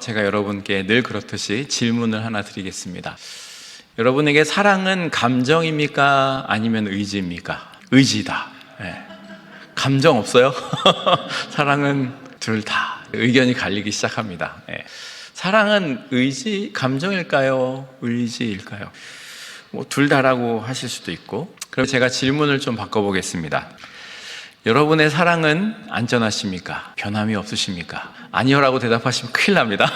제가 여러분께 늘 그렇듯이 질문을 하나 드리겠습니다. 여러분에게 사랑은 감정입니까? 아니면 의지입니까? 의지다. 네. 감정 없어요? 사랑은 둘 다. 의견이 갈리기 시작합니다. 네. 사랑은 의지, 감정일까요? 의지일까요? 둘 다라고 하실 수도 있고. 그럼 제가 질문을 좀 바꿔보겠습니다. 여러분의 사랑은 안전하십니까? 변함이 없으십니까? 아니요라고 대답하시면 큰일 납니다.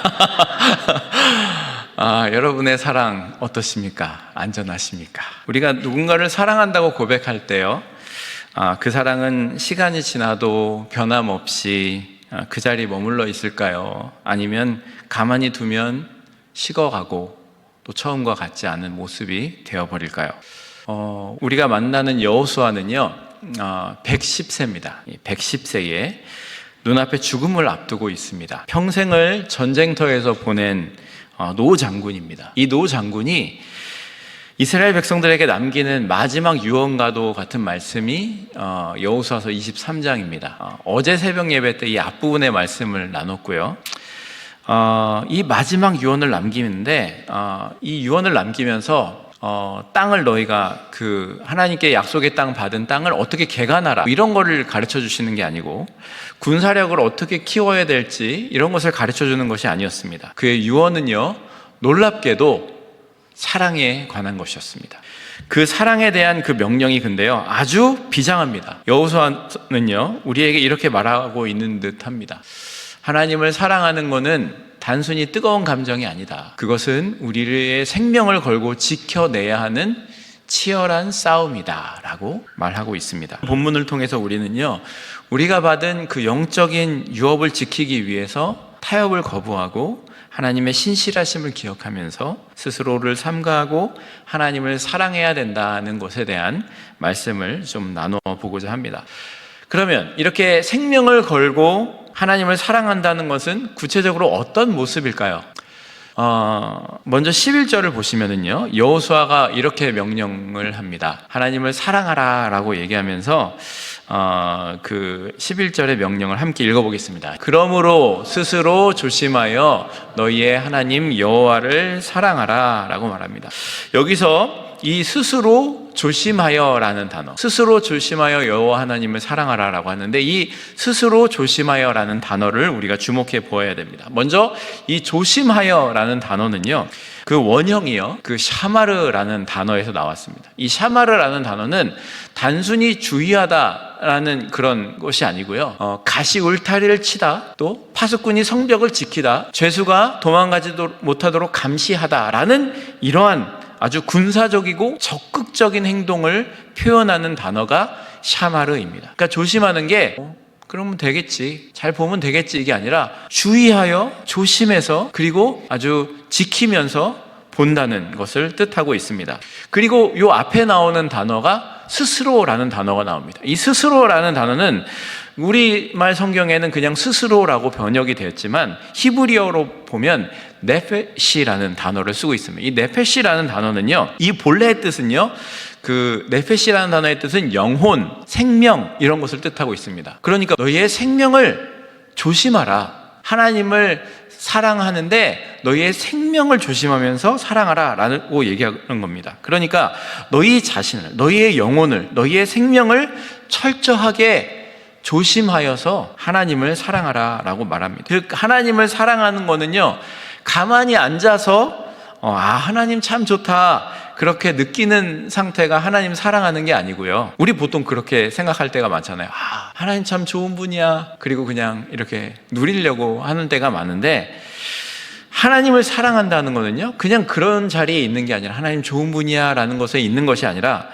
여러분의 사랑 어떠십니까? 안전하십니까? 우리가 누군가를 사랑한다고 고백할 때요, 그 사랑은 시간이 지나도 변함없이 그 자리에 머물러 있을까요? 아니면 가만히 두면 식어가고 또 처음과 같지 않은 모습이 되어버릴까요? 우리가 만나는 여호수아는요, 110세입니다. 110세에 눈앞에 죽음을 앞두고 있습니다. 평생을 전쟁터에서 보낸 노 장군입니다. 이 노 장군이 이스라엘 백성들에게 남기는 마지막 유언과도 같은 말씀이 여호수아서 23장입니다. 어제 새벽 예배 때 이 앞부분의 말씀을 나눴고요. 이 마지막 유언을 남기는데 이 유언을 남기면서 땅을 너희가 하나님께 약속의 땅 받은 땅을 어떻게 개간하라, 이런 거를 가르쳐 주시는 게 아니고 군사력을 어떻게 키워야 될지 이런 것을 가르쳐 주는 것이 아니었습니다. 그의 유언은요, 놀랍게도 사랑에 관한 것이었습니다. 그 사랑에 대한 그 명령이 근데요, 아주 비장합니다. 여호수아는요, 우리에게 이렇게 말하고 있는 듯합니다. 하나님을 사랑하는 것은 단순히 뜨거운 감정이 아니다. 그것은 우리의 생명을 걸고 지켜내야 하는 치열한 싸움이다 라고 말하고 있습니다. 본문을 통해서 우리는요, 우리가 받은 그 영적인 유업을 지키기 위해서 타협을 거부하고 하나님의 신실하심을 기억하면서 스스로를 삼가하고 하나님을 사랑해야 된다는 것에 대한 말씀을 좀 나눠보고자 합니다. 그러면 이렇게 생명을 걸고 하나님을 사랑한다는 것은 구체적으로 어떤 모습일까요? 먼저 11절을 보시면은요, 여호수아가 이렇게 명령을 합니다. 하나님을 사랑하라 라고 얘기하면서 그 11절의 명령을 함께 읽어보겠습니다. 그러므로 스스로 조심하여 너희의 하나님 여호와를 사랑하라 라고 말합니다. 여기서 이 스스로 조심하여 라는 단어, 스스로 조심하여 여호와 하나님을 사랑하라 라고 하는데, 이 스스로 조심하여 라는 단어를 우리가 주목해 보아야 됩니다. 먼저 이 조심하여 라는 단어는요, 그 원형이요, 그 샤마르라는 단어에서 나왔습니다. 이 샤마르라는 단어는 단순히 주의하다라는 그런 것이 아니고요, 가시 울타리를 치다, 또 파수꾼이 성벽을 지키다, 죄수가 도망가지도 못하도록 감시하다라는 이러한 아주 군사적이고 적극적인 행동을 표현하는 단어가 샤마르입니다. 그러니까 조심하는 게 그러면 되겠지, 잘 보면 되겠지, 이게 아니라 주의하여 조심해서 그리고 아주 지키면서 본다는 것을 뜻하고 있습니다. 그리고 이 앞에 나오는 단어가 스스로라는 단어가 나옵니다. 이 스스로라는 단어는 우리말 성경에는 그냥 스스로라고 번역이 되었지만 히브리어로 보면 네페시라는 단어를 쓰고 있습니다. 이 네페시라는 단어는요, 이 본래의 뜻은요, 그 네페시라는 단어의 뜻은 영혼, 생명 이런 것을 뜻하고 있습니다. 그러니까 너희의 생명을 조심하라, 하나님을 사랑하는데 너희의 생명을 조심하면서 사랑하라 라고 얘기하는 겁니다. 그러니까 너희 자신을, 너희의 영혼을, 너희의 생명을 철저하게 조심하여서 하나님을 사랑하라 라고 말합니다. 즉 하나님을 사랑하는 거는요, 가만히 앉아서 하나님 참 좋다 그렇게 느끼는 상태가 하나님 사랑하는 게 아니고요, 우리 보통 그렇게 생각할 때가 많잖아요. 하나님 참 좋은 분이야, 그리고 그냥 이렇게 누리려고 하는 때가 많은데, 하나님을 사랑한다는 거는요, 그냥 그런 자리에 있는 게 아니라 하나님 좋은 분이야 라는 것에 있는 것이 아니라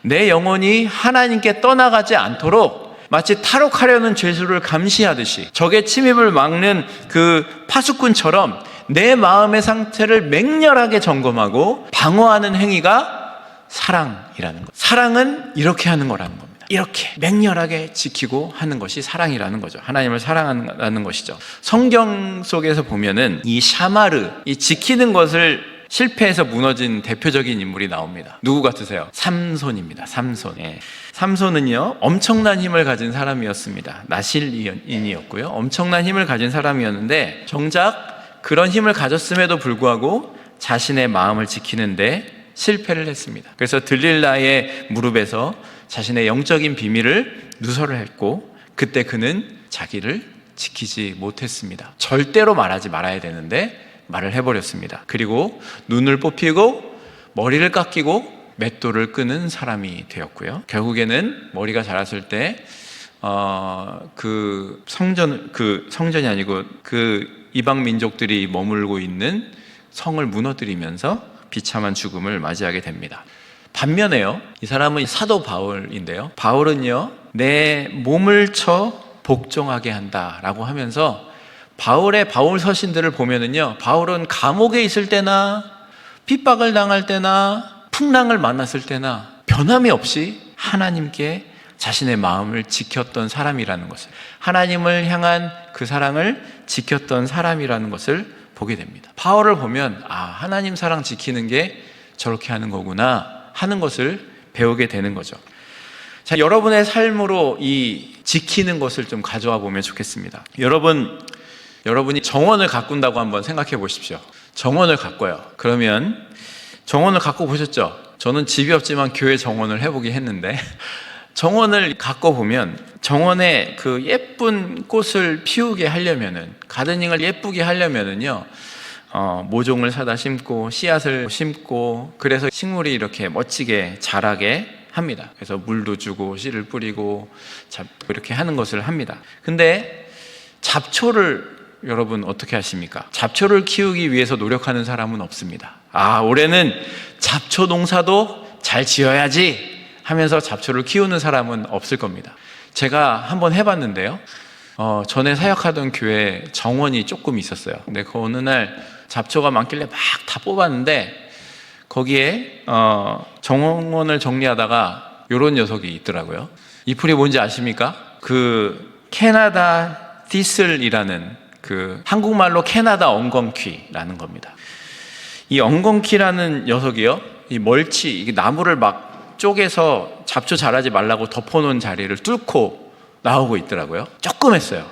내 영혼이 하나님께 떠나가지 않도록 마치 탈옥하려는 죄수를 감시하듯이, 적의 침입을 막는 그 파수꾼처럼 내 마음의 상태를 맹렬하게 점검하고 방어하는 행위가 사랑이라는 것. 사랑은 이렇게 하는 거라는 겁니다. 이렇게 맹렬하게 지키고 하는 것이 사랑이라는 거죠. 하나님을 사랑하는 것이죠. 성경 속에서 보면은 이 샤마르, 이 지키는 것을 실패해서 무너진 대표적인 인물이 나옵니다. 누구 같으세요? 삼손입니다. 삼손. 삼손은요, 엄청난 힘을 가진 사람이었습니다. 나실인이었고요, 엄청난 힘을 가진 사람이었는데 정작 그런 힘을 가졌음에도 불구하고 자신의 마음을 지키는데 실패를 했습니다. 그래서 들릴라의 무릎에서 자신의 영적인 비밀을 누설을 했고, 그때 그는 자기를 지키지 못했습니다. 절대로 말하지 말아야 되는데 말을 해버렸습니다. 그리고 눈을 뽑히고 머리를 깎이고 맷돌을 끄는 사람이 되었고요. 결국에는 머리가 자랐을 때 성전이 아니고 그 이방 민족들이 머물고 있는 성을 무너뜨리면서 비참한 죽음을 맞이하게 됩니다. 반면에요, 이 사람은 사도 바울인데요, 바울은요, 내 몸을 쳐 복종하게 한다라고 하면서 바울의 바울 서신들을 보면은요, 바울은 감옥에 있을 때나 핍박을 당할 때나 풍랑을 만났을 때나 변함이 없이 하나님께 자신의 마음을 지켰던 사람이라는 것을, 하나님을 향한 그 사랑을 지켰던 사람이라는 것을 보게 됩니다. 바울을 보면 하나님 사랑 지키는 게 저렇게 하는 거구나 하는 것을 배우게 되는 거죠. 자, 여러분의 삶으로 이 지키는 것을 좀 가져와 보면 좋겠습니다. 여러분이 정원을 가꾼다고 한번 생각해 보십시오. 정원을 가꿔요. 그러면 정원을 가꿔 보셨죠? 저는 집이 없지만 교회 정원을 해보긴 했는데, 정원을 가꿔 보면 정원에 그 예쁜 꽃을 피우게 하려면은, 가드닝을 예쁘게 하려면은요, 모종을 사다 심고 씨앗을 심고, 그래서 식물이 이렇게 멋지게 자라게 합니다. 그래서 물도 주고 씨를 뿌리고 이렇게 하는 것을 합니다. 근데 잡초를 여러분 어떻게 하십니까? 잡초를 키우기 위해서 노력하는 사람은 없습니다. 올해는 잡초 농사도 잘 지어야지 하면서 잡초를 키우는 사람은 없을 겁니다. 제가 한번 해봤는데요, 전에 사역하던 교회에 정원이 조금 있었어요. 근데 그 어느 날 잡초가 많길래 막 다 뽑았는데, 거기에 정원을 정리하다가 이런 녀석이 있더라고요. 이 풀이 뭔지 아십니까? 그 캐나다 티슬이라는, 그 한국말로 캐나다 엉겅퀴라는 겁니다. 이 엉겅퀴라는 녀석이요, 이 멀치, 이게 나무를 막 쪼개서 잡초 자라지 말라고 덮어놓은 자리를 뚫고 나오고 있더라고요. 조금 했어요.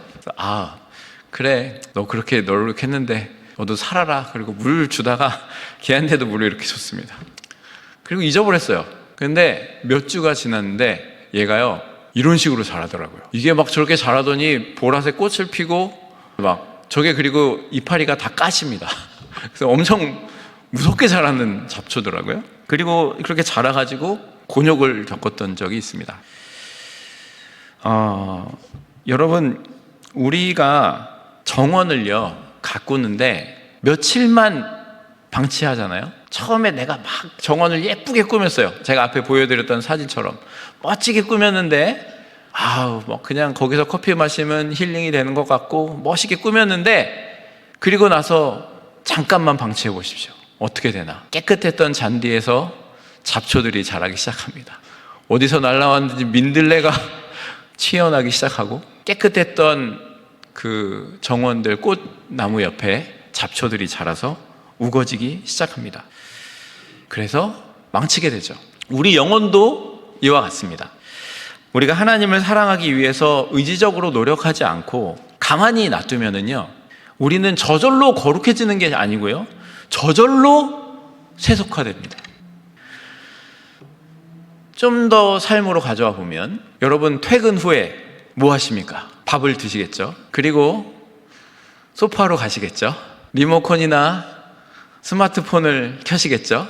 그래, 너 그렇게 노력했는데 너도 살아라. 그리고 물 주다가 걔한테도 물을 이렇게 줬습니다. 그리고 잊어버렸어요. 근데 몇 주가 지났는데 얘가요, 이런 식으로 자라더라고요. 이게 막 저렇게 자라더니 보라색 꽃을 피고 막 저게, 그리고 이파리가 다 까십니다. 그래서 엄청 무섭게 자라는 잡초더라고요. 그리고 그렇게 자라가지고 곤욕을 겪었던 적이 있습니다. 여러분, 우리가 정원을요 가꾸는데 며칠만 방치하잖아요. 처음에 내가 막 정원을 예쁘게 꾸몄어요. 제가 앞에 보여드렸던 사진처럼 멋지게 꾸몄는데, 뭐 그냥 거기서 커피 마시면 힐링이 되는 것 같고 멋있게 꾸몄는데, 그리고 나서 잠깐만 방치해 보십시오. 어떻게 되나? 깨끗했던 잔디에서 잡초들이 자라기 시작합니다. 어디서 날라왔는지 민들레가 튀어나기 시작하고, 깨끗했던 그 정원들 꽃나무 옆에 잡초들이 자라서 우거지기 시작합니다. 그래서 망치게 되죠. 우리 영혼도 이와 같습니다. 우리가 하나님을 사랑하기 위해서 의지적으로 노력하지 않고 가만히 놔두면은요, 우리는 저절로 거룩해지는 게 아니고요, 저절로 세속화됩니다. 좀 더 삶으로 가져와 보면, 여러분 퇴근 후에 뭐 하십니까? 밥을 드시겠죠? 그리고 소파로 가시겠죠? 리모컨이나 스마트폰을 켜시겠죠?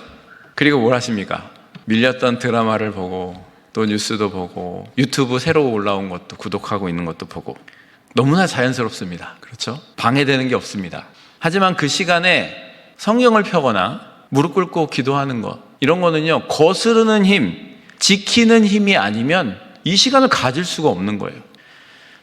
그리고 뭘 하십니까? 밀렸던 드라마를 보고, 또 뉴스도 보고, 유튜브 새로 올라온 것도 구독하고 있는 것도 보고, 너무나 자연스럽습니다. 그렇죠? 방해되는 게 없습니다. 하지만 그 시간에 성경을 펴거나 무릎 꿇고 기도하는 것, 이런 거는요, 거스르는 힘, 지키는 힘이 아니면 이 시간을 가질 수가 없는 거예요.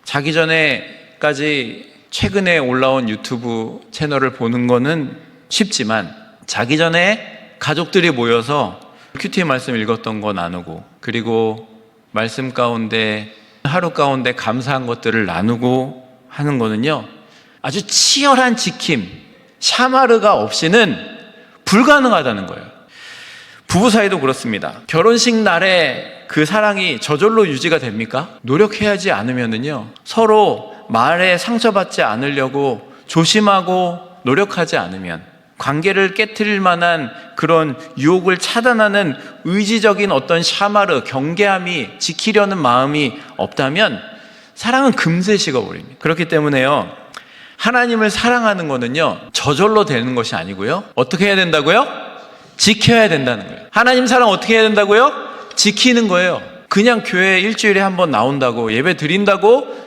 자기 전에까지 최근에 올라온 유튜브 채널을 보는 거는 쉽지만, 자기 전에 가족들이 모여서 큐티 말씀 읽었던 거 나누고, 그리고 말씀 가운데 하루 가운데 감사한 것들을 나누고 하는 거는요, 아주 치열한 지킴, 샤마르가 없이는 불가능하다는 거예요. 부부 사이도 그렇습니다. 결혼식 날에 그 사랑이 저절로 유지가 됩니까? 노력해야지 않으면은요, 서로 말에 상처받지 않으려고 조심하고 노력하지 않으면, 관계를 깨트릴 만한 그런 유혹을 차단하는 의지적인 어떤 샤마르, 경계함이, 지키려는 마음이 없다면 사랑은 금세 식어버립니다. 그렇기 때문에요, 하나님을 사랑하는 거는요, 저절로 되는 것이 아니고요, 어떻게 해야 된다고요? 지켜야 된다는 거예요. 하나님 사랑 어떻게 해야 된다고요? 지키는 거예요. 그냥 교회에 일주일에 한 번 나온다고, 예배 드린다고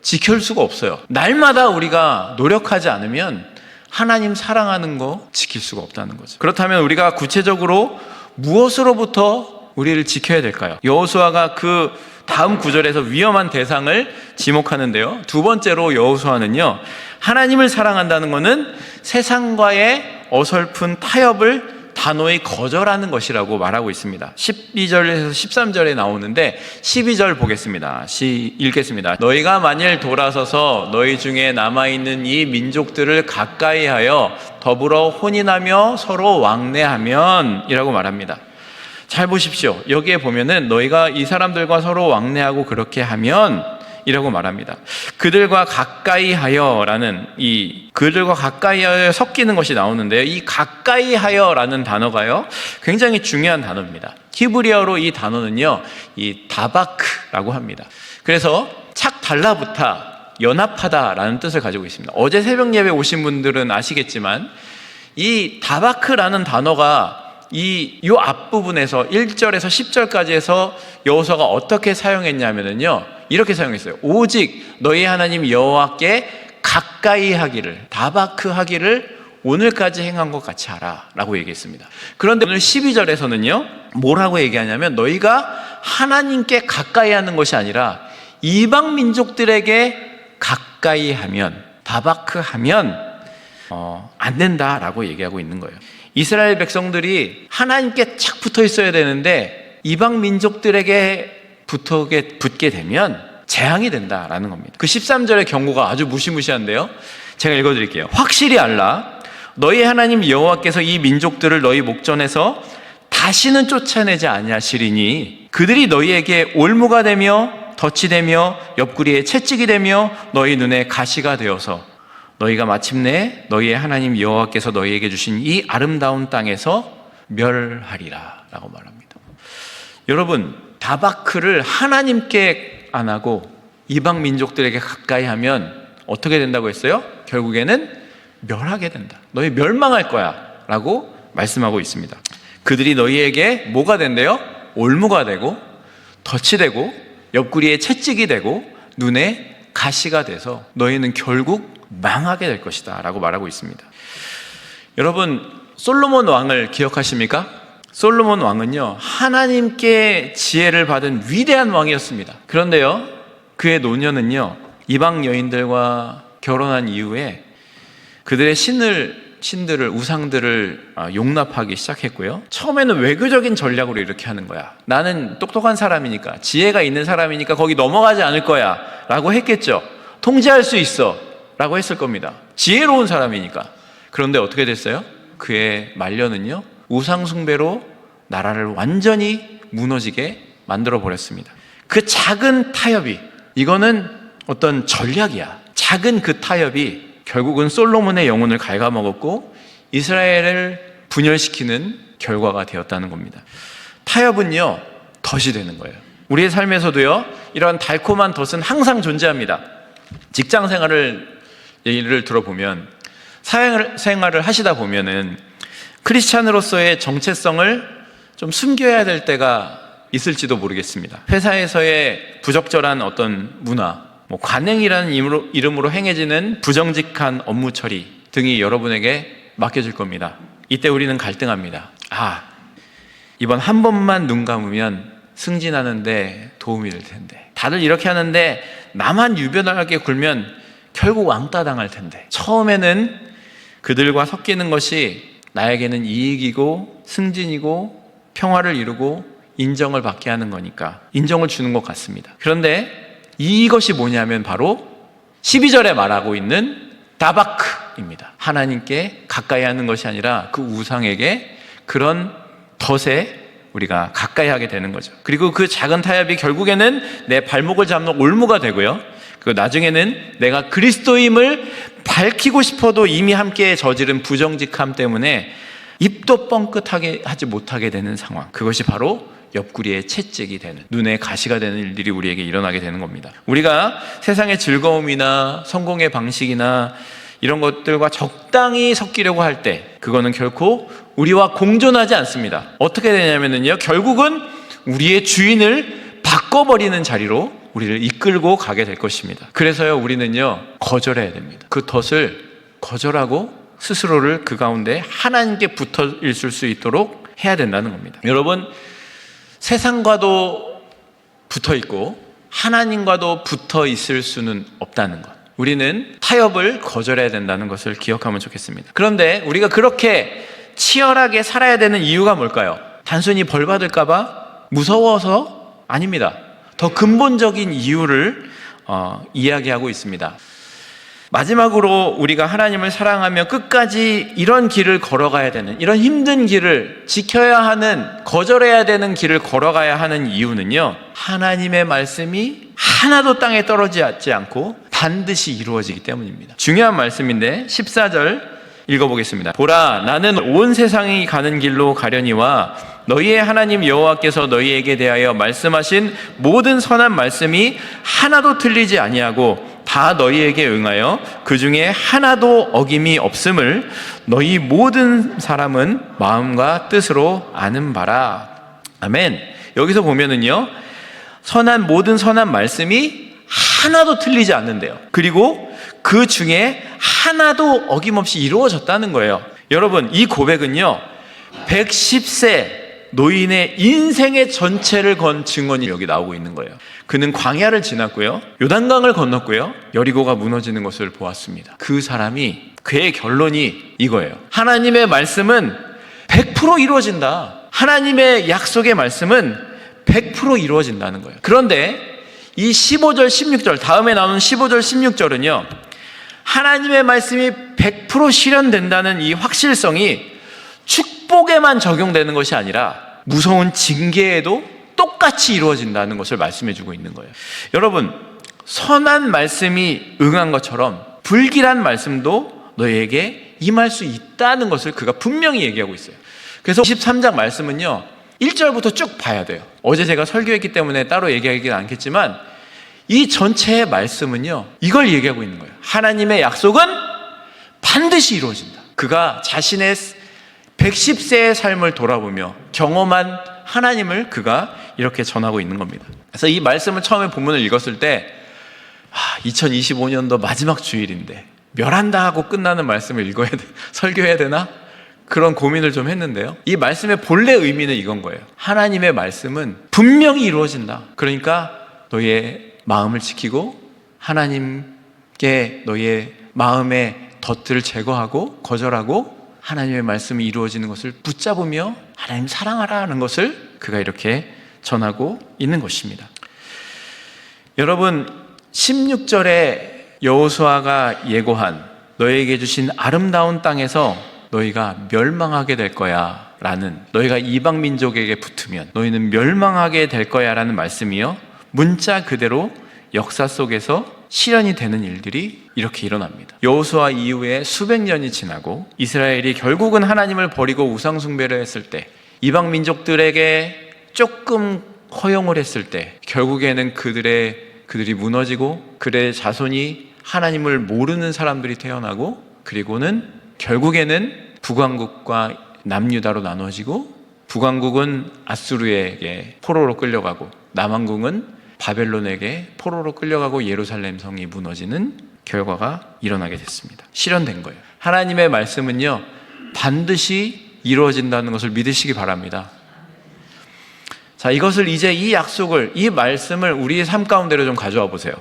지킬 수가 없어요. 날마다 우리가 노력하지 않으면 하나님 사랑하는 거 지킬 수가 없다는 거죠. 그렇다면 우리가 구체적으로 무엇으로부터 우리를 지켜야 될까요? 여호수아가 그 다음 구절에서 위험한 대상을 지목하는데요, 두 번째로 여호수아는요, 하나님을 사랑한다는 것은 세상과의 어설픈 타협을 단호히 거절하는 것이라고 말하고 있습니다. 12절에서 13절에 나오는데 12절 보겠습니다. 읽겠습니다. 너희가 만일 돌아서서 너희 중에 남아있는 이 민족들을 가까이하여 더불어 혼인하며 서로 왕래하면 이라고 말합니다. 잘 보십시오. 여기에 보면은 너희가 이 사람들과 서로 왕래하고 그렇게 하면 이라고 말합니다. 그들과 가까이 하여라는, 이 그들과 가까이 하여 섞이는 것이 나오는데요, 이 가까이 하여라는 단어가요, 굉장히 중요한 단어입니다. 히브리어로 이 단어는요, 이 다바크라고 합니다. 그래서 착 달라붙다, 연합하다라는 뜻을 가지고 있습니다. 어제 새벽 예배 오신 분들은 아시겠지만 이 다바크라는 단어가 요 앞부분에서 1절에서 10절까지에서 여호수아가 어떻게 사용했냐면요, 이렇게 사용했어요. 오직 너희 하나님 여호와께 가까이 하기를, 다바크 하기를 오늘까지 행한 것 같이 하라 라고 얘기했습니다. 그런데 오늘 12절에서는요 뭐라고 얘기하냐면, 너희가 하나님께 가까이 하는 것이 아니라 이방 민족들에게 가까이 하면, 다바크 하면 안 된다라고 얘기하고 있는 거예요. 이스라엘 백성들이 하나님께 착 붙어 있어야 되는데 이방 민족들에게 붙게 되면 재앙이 된다라는 겁니다. 그 13절의 경고가 아주 무시무시한데요, 제가 읽어드릴게요. 확실히 알라, 너희 하나님 여호와께서 이 민족들을 너희 목전에서 다시는 쫓아내지 아니하시리니 그들이 너희에게 올무가 되며 덫이 되며 옆구리에 채찍이 되며 너희 눈에 가시가 되어서 너희가 마침내 너희의 하나님 여호와께서 너희에게 주신 이 아름다운 땅에서 멸하리라 라고 말합니다. 여러분, 다바크를 하나님께 안 하고 이방 민족들에게 가까이 하면 어떻게 된다고 했어요? 결국에는 멸하게 된다, 너희 멸망할 거야 라고 말씀하고 있습니다. 그들이 너희에게 뭐가 된대요? 올무가 되고 덫이 되고 옆구리에 채찍이 되고 눈에 가시가 돼서 너희는 결국 망하게 될 것이다 라고 말하고 있습니다. 여러분, 솔로몬 왕을 기억하십니까? 솔로몬 왕은요, 하나님께 지혜를 받은 위대한 왕이었습니다. 그런데요, 그의 노년은요, 이방 여인들과 결혼한 이후에 그들의 신들을, 우상들을 용납하기 시작했고요, 처음에는 외교적인 전략으로 이렇게 하는 거야. 나는 똑똑한 사람이니까, 지혜가 있는 사람이니까 거기 넘어가지 않을 거야 라고 했겠죠. 통제할 수 있어 라고 했을 겁니다. 지혜로운 사람이니까. 그런데 어떻게 됐어요? 그의 말년은요, 우상숭배로 나라를 완전히 무너지게 만들어 버렸습니다. 그 작은 타협이, 이거는 어떤 전략이야. 작은 그 타협이 결국은 솔로몬의 영혼을 갉아먹었고 이스라엘을 분열시키는 결과가 되었다는 겁니다. 타협은요, 덫이 되는 거예요. 우리의 삶에서도요, 이런 달콤한 덫은 항상 존재합니다. 직장 생활을 예를 들어보면, 사회생활을 하시다 보면은 크리스찬으로서의 정체성을 좀 숨겨야 될 때가 있을지도 모르겠습니다. 회사에서의 부적절한 어떤 문화, 관행이라는 이름으로 행해지는 부정직한 업무 처리 등이 여러분에게 맡겨질 겁니다. 이때 우리는 갈등합니다. 이번 한 번만 눈 감으면 승진하는데 도움이 될 텐데, 다들 이렇게 하는데 나만 유별나게 굴면 결국 왕따 당할 텐데, 처음에는 그들과 섞이는 것이 나에게는 이익이고 승진이고 평화를 이루고 인정을 받게 하는 거니까 인정을 주는 것 같습니다. 그런데 이것이 뭐냐면 바로 12절에 말하고 있는 다바크입니다. 하나님께 가까이 하는 것이 아니라 그 우상에게, 그런 덫에 우리가 가까이 하게 되는 거죠. 그리고 그 작은 타협이 결국에는 내 발목을 잡는 올무가 되고요, 그 나중에는 내가 그리스도임을 밝히고 싶어도 이미 함께 저지른 부정직함 때문에 입도 뻥끗하게 하지 못하게 되는 상황, 그것이 바로 옆구리에 채찍이 되는, 눈에 가시가 되는 일들이 우리에게 일어나게 되는 겁니다. 우리가 세상의 즐거움이나 성공의 방식이나 이런 것들과 적당히 섞이려고 할 때 그거는 결코 우리와 공존하지 않습니다. 어떻게 되냐면요, 결국은 우리의 주인을 바꿔버리는 자리로 우리를 이끌고 가게 될 것입니다. 그래서요, 우리는요, 거절해야 됩니다. 그 덫을 거절하고 스스로를 그 가운데 하나님께 붙어 있을 수 있도록 해야 된다는 겁니다. 여러분, 세상과도 붙어 있고 하나님과도 붙어 있을 수는 없다는 것, 우리는 타협을 거절해야 된다는 것을 기억하면 좋겠습니다. 그런데 우리가 그렇게 치열하게 살아야 되는 이유가 뭘까요? 단순히 벌 받을까 봐 무서워서? 아닙니다. 더 근본적인 이유를 이야기하고 있습니다. 마지막으로 우리가 하나님을 사랑하며 끝까지 이런 길을 걸어가야 되는, 이런 힘든 길을 지켜야 하는, 거절해야 되는 길을 걸어가야 하는 이유는요, 하나님의 말씀이 하나도 땅에 떨어지지 않고 반드시 이루어지기 때문입니다. 중요한 말씀인데 14절 읽어보겠습니다. 보라, 나는 온 세상이 가는 길로 가려니와 너희의 하나님 여호와께서 너희에게 대하여 말씀하신 모든 선한 말씀이 하나도 틀리지 아니하고 다 너희에게 응하여 그 중에 하나도 어김이 없음을 너희 모든 사람은 마음과 뜻으로 아는 바라. 아멘. 여기서 보면은요, 모든 선한 말씀이 하나도 틀리지 않는데요, 그리고 그 중에 하나도 어김없이 이루어졌다는 거예요. 여러분, 이 고백은요, 110세 노인의 인생의 전체를 건 증언이 여기 나오고 있는 거예요. 그는 광야를 지났고요, 요단강을 건넜고요, 여리고가 무너지는 것을 보았습니다. 그의 결론이 이거예요. 하나님의 말씀은 100% 이루어진다. 하나님의 약속의 말씀은 100% 이루어진다는 거예요. 그런데 이 15절, 16절, 다음에 나오는 15절, 16절은요, 하나님의 말씀이 100% 실현된다는 이 확실성이 축복에만 적용되는 것이 아니라 무서운 징계에도 똑같이 이루어진다는 것을 말씀해주고 있는 거예요. 여러분, 선한 말씀이 응한 것처럼 불길한 말씀도 너희에게 임할 수 있다는 것을 그가 분명히 얘기하고 있어요. 그래서 23장 말씀은요, 1절부터 쭉 봐야 돼요. 어제 제가 설교했기 때문에 따로 얘기하기는 않겠지만 이 전체의 말씀은요, 이걸 얘기하고 있는 거예요. 하나님의 약속은 반드시 이루어진다. 그가 자신의 110세의 삶을 돌아보며 경험한 하나님을 그가 이렇게 전하고 있는 겁니다. 그래서 이 말씀을 처음에 본문을 읽었을 때 2025년도 마지막 주일인데 멸한다 하고 끝나는 말씀을 설교해야 되나? 그런 고민을 좀 했는데요, 이 말씀의 본래 의미는 이건 거예요. 하나님의 말씀은 분명히 이루어진다. 그러니까 너희의 마음을 지키고 하나님께 너희의 마음의 덫들을 제거하고 거절하고 하나님의 말씀이 이루어지는 것을 붙잡으며 하나님 사랑하라는 것을 그가 이렇게 전하고 있는 것입니다. 여러분, 16절에 여호수아가 예고한 너희에게 주신 아름다운 땅에서 너희가 멸망하게 될 거야 라는, 너희가 이방 민족에게 붙으면 너희는 멸망하게 될 거야 라는 말씀이요, 문자 그대로 역사 속에서 실현이 되는 일들이 이렇게 일어납니다. 여호수아 이후에 수백 년이 지나고 이스라엘이 결국은 하나님을 버리고 우상 숭배를 했을 때, 이방 민족들에게 조금 허용을 했을 때 결국에는 그들이 무너지고 그들의 자손이 하나님을 모르는 사람들이 태어나고, 그리고는 결국에는 북왕국과 남유다로 나눠지고, 북왕국은 아수르에게 포로로 끌려가고 남왕국은 바벨론에게 포로로 끌려가고 예루살렘 성이 무너지는 결과가 일어나게 됐습니다. 실현된 거예요. 하나님의 말씀은요, 반드시 이루어진다는 것을 믿으시기 바랍니다. 자, 이것을 이제 이 약속을, 이 말씀을 우리의 삶 가운데로 좀 가져와 보세요.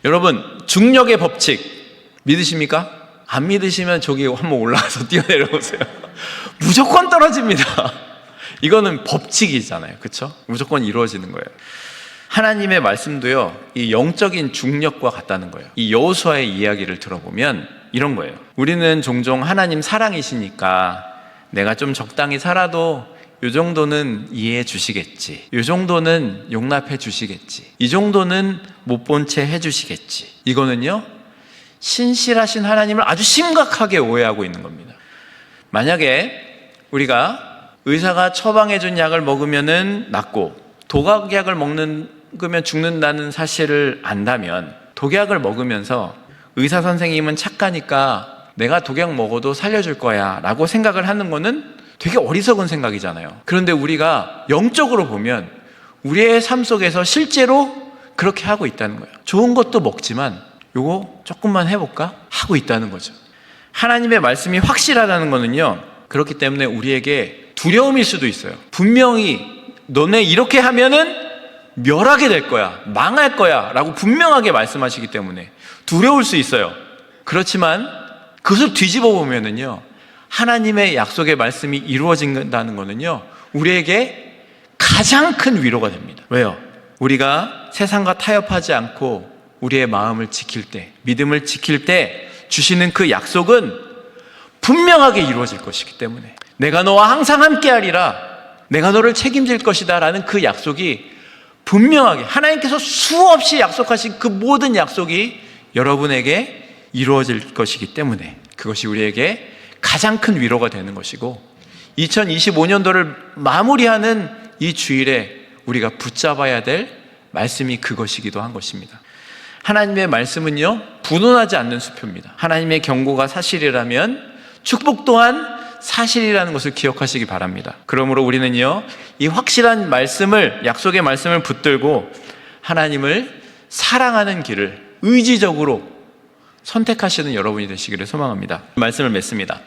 여러분, 중력의 법칙 믿으십니까? 안 믿으시면 저기 한번 올라가서 뛰어내려보세요. 무조건 떨어집니다. 이거는 법칙이잖아요, 그렇죠? 무조건 이루어지는 거예요. 하나님의 말씀도요, 이 영적인 중력과 같다는 거예요. 이 여호수아의 이야기를 들어보면 이런 거예요. 우리는 종종 하나님 사랑이시니까 내가 좀 적당히 살아도 이 정도는 이해해 주시겠지, 이 정도는 용납해 주시겠지, 이 정도는 못 본 채 해 주시겠지. 이거는요, 신실하신 하나님을 아주 심각하게 오해하고 있는 겁니다. 만약에 우리가 의사가 처방해준 약을 먹으면 낫고 독약을 먹으면 죽는다는 사실을 안다면 독약을 먹으면서 의사 선생님은 착하니까 내가 독약 먹어도 살려줄 거야 라고 생각을 하는 거는 되게 어리석은 생각이잖아요. 그런데 우리가 영적으로 보면 우리의 삶 속에서 실제로 그렇게 하고 있다는 거예요. 좋은 것도 먹지만 요거 조금만 해볼까? 하고 있다는 거죠. 하나님의 말씀이 확실하다는 거는요, 그렇기 때문에 우리에게 두려움일 수도 있어요. 분명히 너네 이렇게 하면은 멸하게 될 거야, 망할 거야 라고 분명하게 말씀하시기 때문에 두려울 수 있어요. 그렇지만 그것을 뒤집어 보면은요, 하나님의 약속의 말씀이 이루어진다는 거는요, 우리에게 가장 큰 위로가 됩니다. 왜요? 우리가 세상과 타협하지 않고 우리의 마음을 지킬 때, 믿음을 지킬 때 주시는 그 약속은 분명하게 이루어질 것이기 때문에 내가 너와 항상 함께하리라, 내가 너를 책임질 것이다 라는 그 약속이 분명하게 하나님께서 수없이 약속하신 그 모든 약속이 여러분에게 이루어질 것이기 때문에 그것이 우리에게 가장 큰 위로가 되는 것이고, 2025년도를 마무리하는 이 주일에 우리가 붙잡아야 될 말씀이 그것이기도 한 것입니다. 하나님의 말씀은요, 분원하지 않는 수표입니다. 하나님의 경고가 사실이라면 축복 또한 사실이라는 것을 기억하시기 바랍니다. 그러므로 우리는요, 이 확실한 말씀을, 약속의 말씀을 붙들고 하나님을 사랑하는 길을 의지적으로 선택하시는 여러분이 되시기를 소망합니다. 말씀을 맺습니다.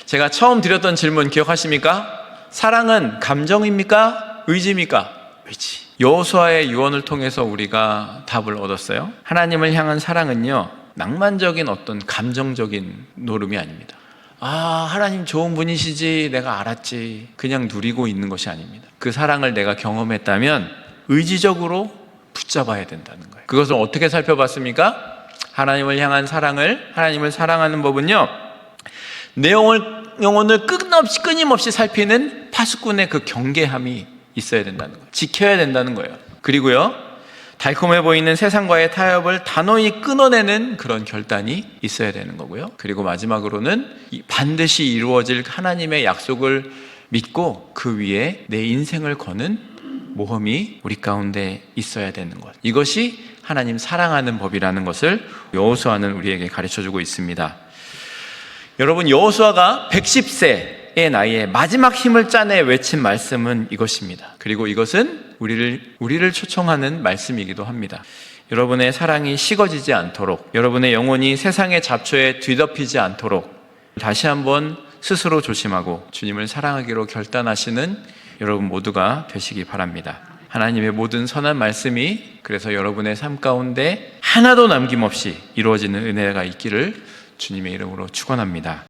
제가 처음 드렸던 질문 기억하십니까? 사랑은 감정입니까? 의지입니까? 의지. 여호수아의 유언을 통해서 우리가 답을 얻었어요. 하나님을 향한 사랑은요, 낭만적인 어떤 감정적인 노름이 아닙니다. 아, 하나님 좋은 분이시지, 내가 알았지, 그냥 누리고 있는 것이 아닙니다. 그 사랑을 내가 경험했다면 의지적으로 붙잡아야 된다는 거예요. 그것을 어떻게 살펴봤습니까? 하나님을 향한 사랑을, 하나님을 사랑하는 법은요, 내 영혼을 끊임없이 살피는 파수꾼의 그 경계함이 있어야 된다는 거예요. 지켜야 된다는 거예요. 그리고요, 달콤해 보이는 세상과의 타협을 단호히 끊어내는 그런 결단이 있어야 되는 거고요. 그리고 마지막으로는 반드시 이루어질 하나님의 약속을 믿고 그 위에 내 인생을 거는 모험이 우리 가운데 있어야 되는 것. 이것이 하나님 사랑하는 법이라는 것을 여호수아는 우리에게 가르쳐주고 있습니다. 여러분, 여호수아가 110세의 나이에 마지막 힘을 짜내 외친 말씀은 이것입니다. 그리고 이것은 우리를 초청하는 말씀이기도 합니다. 여러분의 사랑이 식어지지 않도록, 여러분의 영혼이 세상의 잡초에 뒤덮이지 않도록 다시 한번 스스로 조심하고 주님을 사랑하기로 결단하시는 여러분 모두가 되시기 바랍니다. 하나님의 모든 선한 말씀이 그래서 여러분의 삶 가운데 하나도 남김없이 이루어지는 은혜가 있기를 주님의 이름으로 축원합니다.